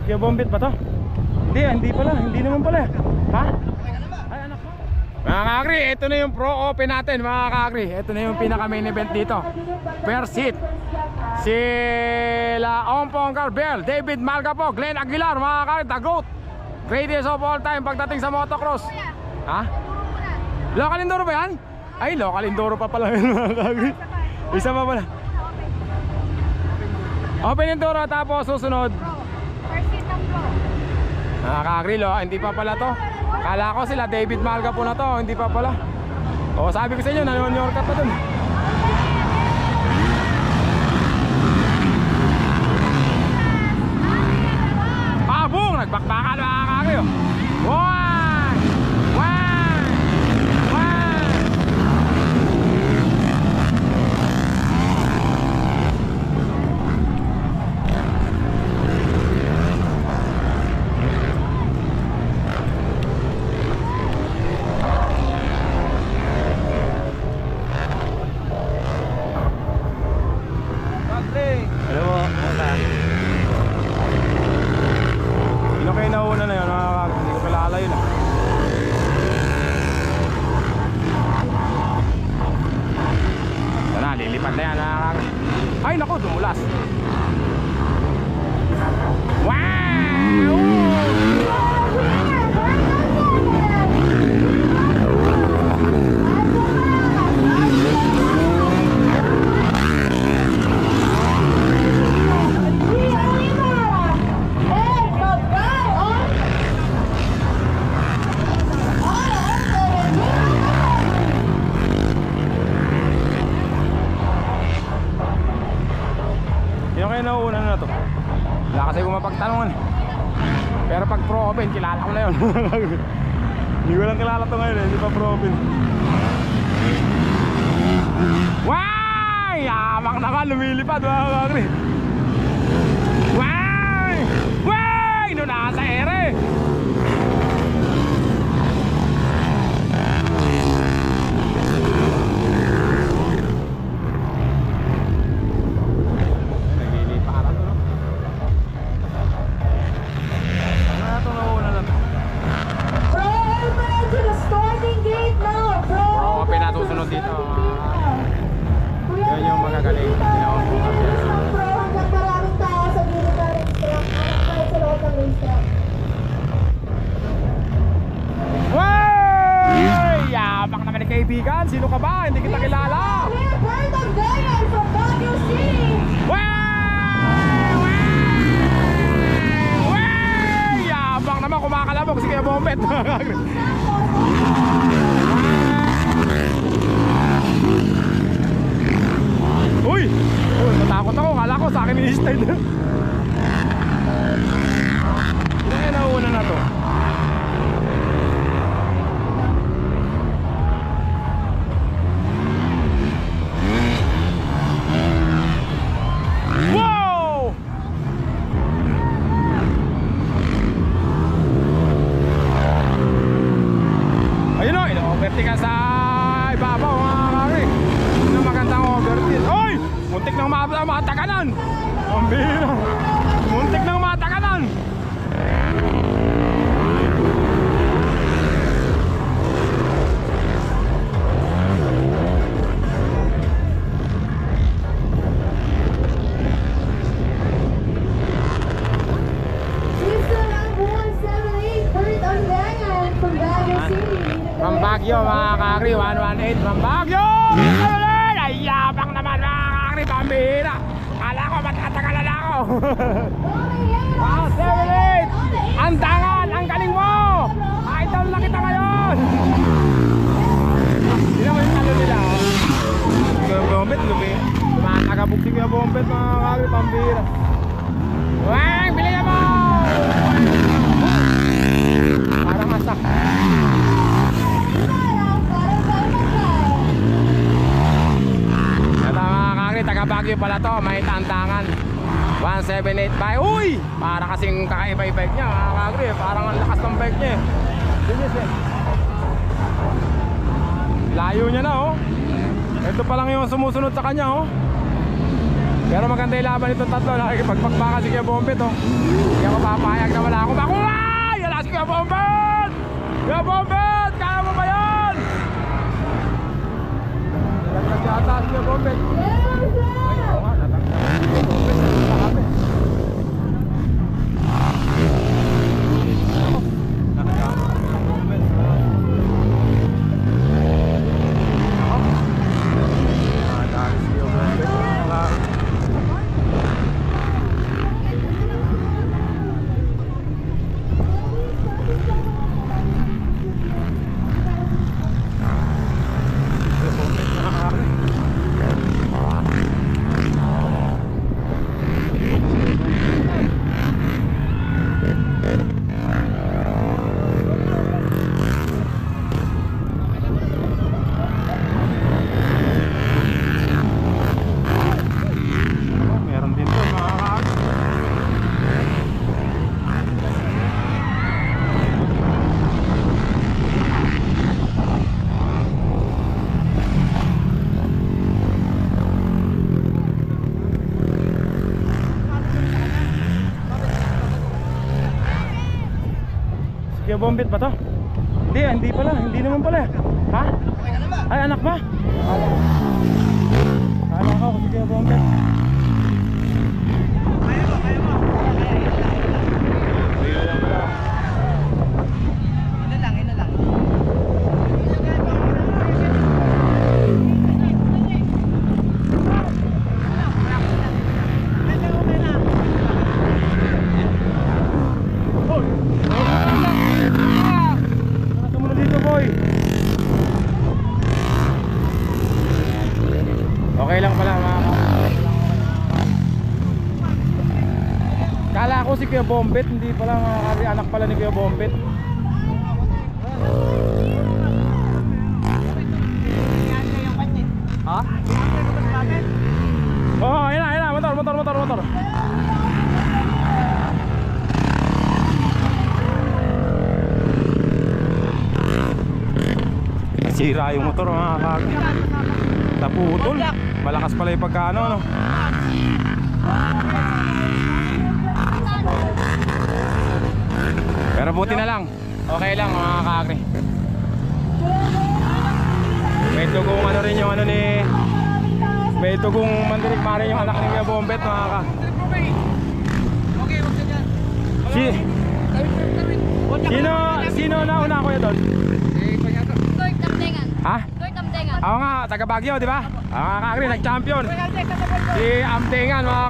Kuya Bombit ba to? Hindi pala, hindi naman pala. Ha? Ay, anak mo. Mga kakri, ito na yung pro open natin mga kakri. Ito na yung pinaka main event dito. First seat, sila Ompong Carbel, David Malgapo, Glenn Aguilar, mga kakri, the GOAT, greatest of all time pagdating sa motocross. Ha? Local enduro ba yan? Ay, local enduro pa pala yun mga kakri. Isa pa pala. Open enduro, tapos susunod First seat ng pro. Nakakagrilo, hindi pa pala to. Kala ko sila David Malga po na to, hindi pa pala. O sabi ko sa inyo, nanonood ka pa dun. Pabong! Nagbakbakan nakakagrilo. One! One! One! Hello po, kumusta? Sino kayo nauna na yun? Hindi ko kilala yun ah. Ito na, lilipad na yan. Ay naku, dumulas. Wow! Sino kayo nauuna na to? Wala kasi kung mapagtanungan. Pero pag pro open, kilala ko na yun. Hindi ko lang kilala to ngayon eh, hindi pa pro open. Wow! Yamak naman, lumilipad mga kakri. Wow! Wow! Ino nasa ere. Susunod dito yun yung magagaling wow! Yamak naman ni kaibigan, sino ka ba? Hindi kita kilala. Wow! Yamak naman, kumakalabog si Kuya Bombet. Uy! Uy, natakot ako. Kala ko sa akin i-style na. Hindi, nauna na to. Wow! Ayun o, ino-overtake ka sa ibabaw mga kakri. Yun ang magandang overtake. Oy! Muntik nang matagalan. Ang bihira. Muntik nang matagalan. From Baguio mga kakri, 118 from Baguio. Ay, yabang naman mga kakri, pambihira. Kala ko matatagalan ako. Wow, 78. Ang tangan, ang galing mo. Idol na kita ngayon. Hindi naman yung talo nila. Kuya Bombet, tumatagabog si Kuya Bombet mga kakri, pambihira. Wang, bilhin mo. Parang asak. Taga Baguio pala to, may tantangan 1785. Uy! Para kasing kakaiba yung bike niya mga kakri. Parang ang lakas ng bike niya. Layo niya na oh. Ito pa lang yung sumusunod sa kanya oh. Pero maganda yung laban itong tatlo. Nakikipagpagbaka si Kuya Bombet, oh. Hindi ako papayag na wala akong makuha. Yan si Kuya Bombet! Kuya Bombet! Kaya mo ba yan? Nalaglag yata si Kuya Bombet. Ay, oo nga, natanggal si Kuya Bombet. Nakakami. Meron din to mga kaag. Kuya Bombet ba to? Hindi pala, hindi naman pala. Ha? Ay, anak ba? Anak ako si Kuya Bombet. Okay lang pala mga kala ko si Kuya Bombet, hindi pala mga kari, anak pala ni Kuya Bombet. Ha? Oh, ayun na, motor. Nasira yung motor mga kari. Naputol. Malakas pala yung pagkaano, no? Pero buti na lang. Okay lang mga kakri. May tugong ano rin yung ano ni... May tugong mandinig pa rin yung anak ni Kuya Bombet mga ka. Sino na una ko yun doon? Lord Tamdengan. Ha? Lord Tamdengan. Ako nga, taga Baguio, di ba? Kakri, nag-champion. Si Amtengan mga